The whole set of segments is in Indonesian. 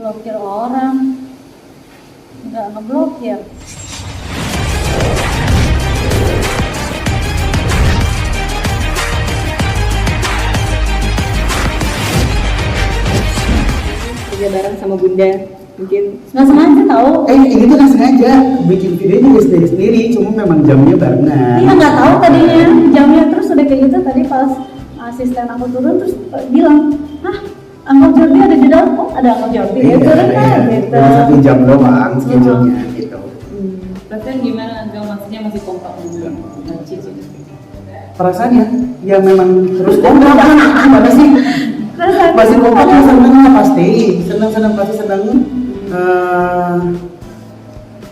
blokir orang, nggak ngeblokir. Kerja bareng sama Bunda mungkin Nggak sengaja tahu. Ini tuh nggak sengaja bikin video juga sendiri, cuma memang jamnya barengan. Iya nggak tahu tadinya jamnya, terus udah kayak gitu tadi pas asisten aku turun terus bilang, Uncle Jordi ada di dalam. Oh ada Uncle Jordi ya turun kan gitu. Cuma 1 jam doang schedule-nya gitu. Perasaan gimana Angga, maksudnya masih kompak juga Cici? Perasaannya ya memang terus kompak kan, gimana sih? Terus Masih kompak ya, seneng lah pasti, senang pasti senang.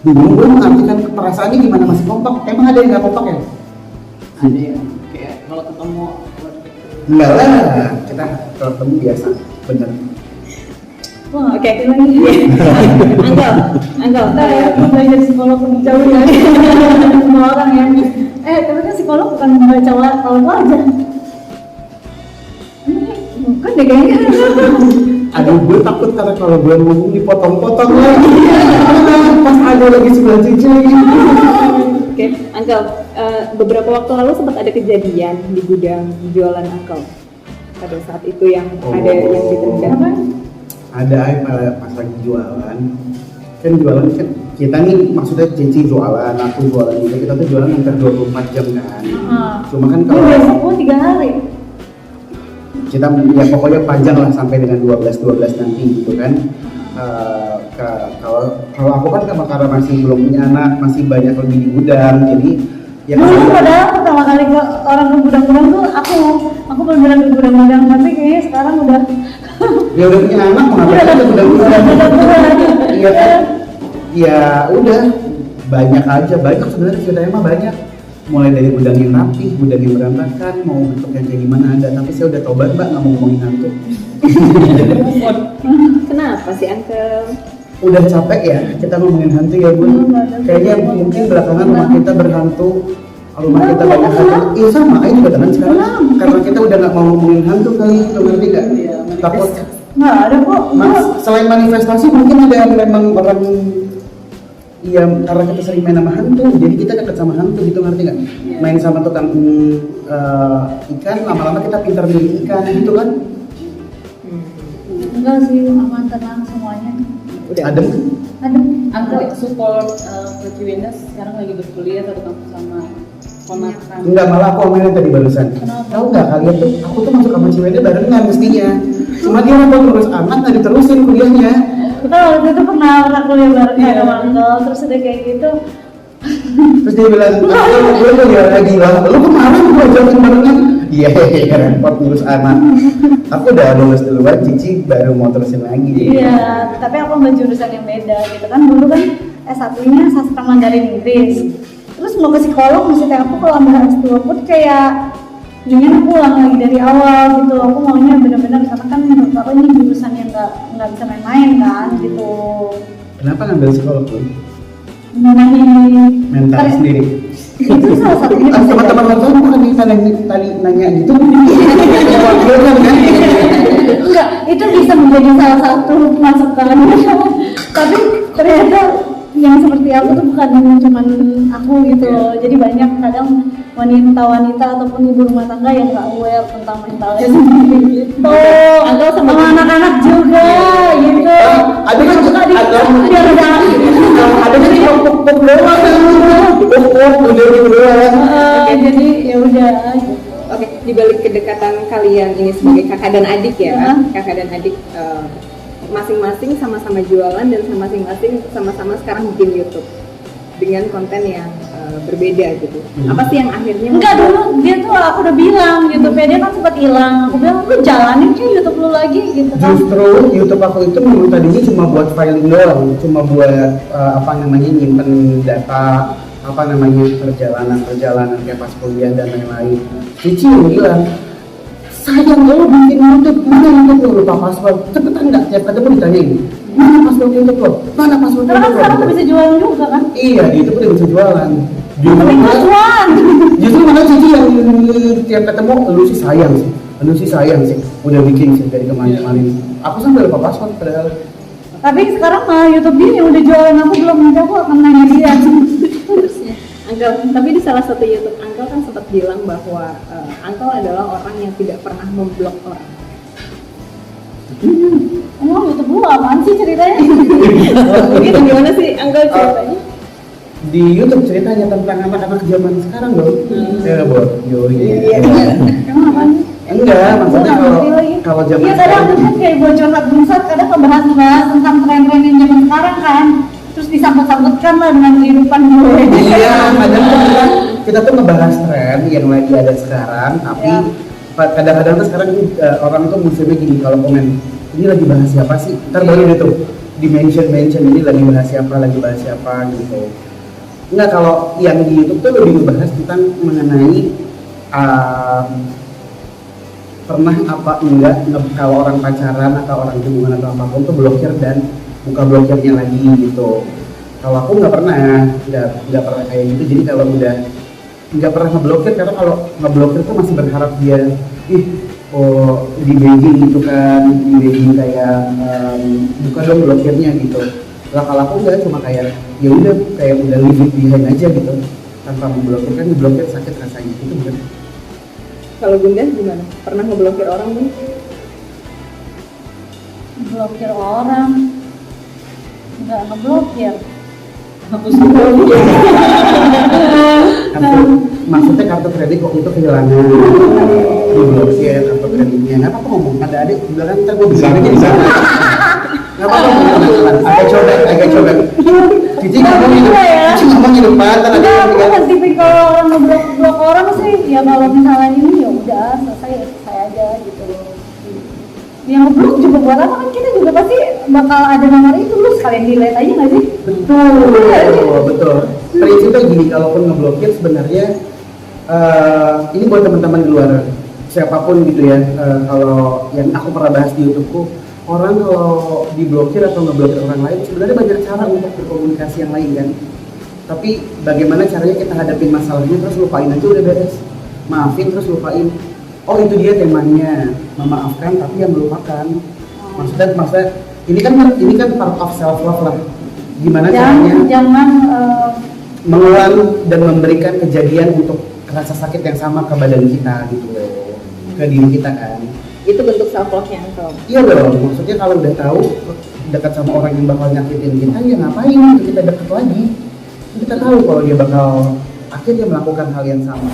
Bingung gue mengartikan perasaannya gimana masih kompak. Emang ada yang nggak kompak ya? Ada yang kayak kalau ketemu Enggak lah, kita kalau ketemu biasa, bener. wah Oke. lagi. Anggal, Ntar ya, aku belajar psikolog jauh ya. Semua orang ya. Tapi kan psikolog bukan membaca kalau aja. Bukan deh kayaknya. Aduh, gue takut karena kalau gue ngomong dipotong-potong lagi. Pas ada lagi sebelah Cici. Oke, Uncle, beberapa waktu lalu sempat ada kejadian di gudang jualan Uncle. Pada saat itu yang ada yang ditendang. Ada pas lagi jualan. Kan jualan kan kita nih maksudnya Cici jualan, aku jualan juga. Kita tuh jualan hampir 24 jam kan. Cuma kan kalau Besok pun 3 hari. kita ya pokoknya panjang lah sampai dengan 12 nanti gitu kan. Kalau aku kan karena masih belum punya anak, masih banyak lagi di gudang, jadi ya Dulu padahal pertama kali ke orang ke gudang-gudang tuh aku beneran ke gudang-gudang, tapi kayaknya sekarang udah ya udah punya anak mau ngapain aja gudang iya kan, ya udah banyak sebenarnya ceritanya mah banyak, mulai dari gudang yang rapi, gudang yang berantakan, mau bentuknya kayak gimana ada, tapi saya udah tobat mbak, nggak mau ngomongin hantu. Kenapa sih Uncle? Udah capek ya kita ngomongin hantu ya bun. Kayaknya mungkin belakangan rumah kita berhantu, rumah kita banyak hantu. Iya sama, ini juga teman sekarang. Karena kita udah nggak mau ngomongin hantu kali, lo ngerti nggak? Takut. nggak ada kok. Selain manifestasi mungkin ada yang memang orang, iya karena kita sering main sama hantu, jadi kita dekat sama hantu gitu, ngerti nggak? Main sama tukang ikan, lama-lama kita pintar milih ikan gitu kan? Enggak sih, aman tenang semuanya. Udah Adem. Angga support ke Ciwindes sekarang lagi berkuliah satu kampus sama ponakan. Enggak, malah aku omelin tadi barusan. Kenapa? Tahu nggak kalian tuh, aku tuh masuk sama Ciwidey barengan mestinya. Cuma dia mau ngurus anak nggak diterusin kuliahnya. Kita waktu itu pernah kuliah bareng sama Uncle, terus udah kayak gitu. Terus dia bilang, gue kuliah lagi lah. Lu kemarin gue ajakin barengan. Iya, repot ngurus anak. Aku udah lulus duluan, Cici baru mau terusin lagi. Iya, tapi aku ambil jurusan yang beda gitu kan. Dulu kan S1-nya sastra Mandarin Inggris. Terus mau ke psikolog, maksudnya aku kalau ambil S2 pun kayak ingin aku ulang lagi dari awal gitu. Aku maunya benar-benar, karena kan menurut aku ini jurusan yang nggak bisa main-main kan gitu. Kenapa ngambil psikolog lu? Mengenai Mental sendiri. itu salah satunya bisa Teman-teman jadi. kantor bukan yang tadi nanya gitu. Kan? Enggak, itu bisa menjadi salah satu masukan. Tapi ternyata yang seperti aku tuh bukan cuman aku gitu. Jadi banyak kadang wanita-wanita ataupun ibu rumah tangga yang nggak aware tentang mentalnya sendiri gitu. Uncle sama anak-anak juga gitu. Ada kan juga Biar ada kan cuma puk-puk doang. Puk-puk udah gitu doang. jadi ya udah. Oke, dibalik kedekatan kalian ini sebagai kakak dan adik ya, kakak dan adik masing-masing sama-sama jualan dan masing-masing sama-sama sekarang bikin YouTube dengan konten yang berbeda gitu. Apa sih yang akhirnya Enggak dulu dia tuh aku udah bilang YouTube-nya dia kan sempat hilang. Aku bilang lu jalanin sih YouTube lu lagi gitu kan. Justru YouTube aku itu memang tadinya cuma buat filing doang, cuma buat nyimpen data, perjalanan kayak pas kuliah dan lain-lain. Cici yang bilang, sayang lo bikin YouTube, mana YouTube lo lupa password, cepetan nggak? Tiap ketemu ditanyain, mana password YouTube lo? Mana password Karena kan YouTube lo? sekarang bisa jualan juga kan. Iya, di YouTube udah bisa jualan. Tapi nggak jualan. Justru malah Cici yang tiap ketemu, lu sih sayang sih, udah bikin sih dari kemarin-kemarin. Aku sampai lupa password padahal. Tapi sekarang YouTube dia yang udah jualan aku belum aku akan nanya dia. Harusnya. Uncle, tapi di salah satu YouTube Uncle kan sempat bilang bahwa Uncle adalah orang yang tidak pernah memblok orang. Emang YouTube lu apaan sih ceritanya? Gitu gimana sih Uncle ceritanya? Di YouTube ceritanya tentang anak-anak zaman sekarang dong. Ya, Bor. Iya. Emang apaan? Enggak, maksudnya kalau zaman iya kadang aku kan kayak bocor bangsat, kadang ngebahas tentang tren-tren yang zaman sekarang kan, terus disambut-sambutkan lah dengan kehidupan gue. Iya, kadang tuh kita tuh ngebahas tren yang lagi ada sekarang, tapi kadang-kadang tuh sekarang orang tuh musimnya gini kalau komen ini lagi bahas siapa sih? Ntar baru dia tuh di mention ini lagi bahas siapa gitu. Enggak, kalau yang di YouTube tuh lebih ngebahas tentang mengenai pernah apa enggak kalau orang pacaran atau orang hubungan atau apapun tuh blokir dan buka blokirnya lagi gitu. Kalau aku nggak pernah kayak gitu. Jadi kalau udah nggak pernah ngeblokir, karena kalau ngeblokir tuh masih berharap dia di begging gitu kan, di begging kayak buka dong blokirnya gitu. Lah kalau aku enggak, cuma kayak ya udah kayak udah leave it behind aja gitu tanpa memblokir. Kan diblokir sakit rasanya itu bener. Kalau Bunda gimana? Pernah ngeblokir orang Bun? Blokir orang? Enggak ngeblokir. Hapus dulu. Maksudnya kartu kredit waktu itu kehilangan, diblokir kartu kreditnya. Nggak apa-apa ngomong, ada adik bilang ntar gue bisa aja di sana. Nggak apa-apa, agak coba. Cici ngomong di depan, ntar ada Enggak, yang aku bilang, kan tipikal orang ngeblok orang sih. Ya kalau misalnya ini ya udah selesai aja gitu. Yang ngeblok juga buat apa, kan kita juga pasti bakal ada nomor itu, lu sekalian delete aja nggak sih? betul. Prinsipnya gini, kalaupun ngeblokir sebenarnya ini buat teman-teman di luar siapapun gitu ya. Kalau yang aku pernah bahas di YouTubeku, orang kalau diblokir atau ngeblokir orang lain sebenarnya banyak cara untuk berkomunikasi yang lain kan. Tapi bagaimana caranya kita hadapin masalahnya terus lupain aja udah beres. Maafin terus lupain. Oh itu dia temanya, memaafkan tapi yang melupakan. Maksudnya ini kan part of self love lah. Gimana caranya? Jangan Mengulang dan memberikan kejadian untuk rasa sakit yang sama ke badan kita gitu, ke diri kita kan. Itu bentuk self love-nya Uncle. Iya dong, maksudnya kalau udah tahu dekat sama orang yang bakal nyakitin kita, ya ngapain kita deket lagi? Kita tahu kalau dia bakal akhirnya melakukan hal yang sama.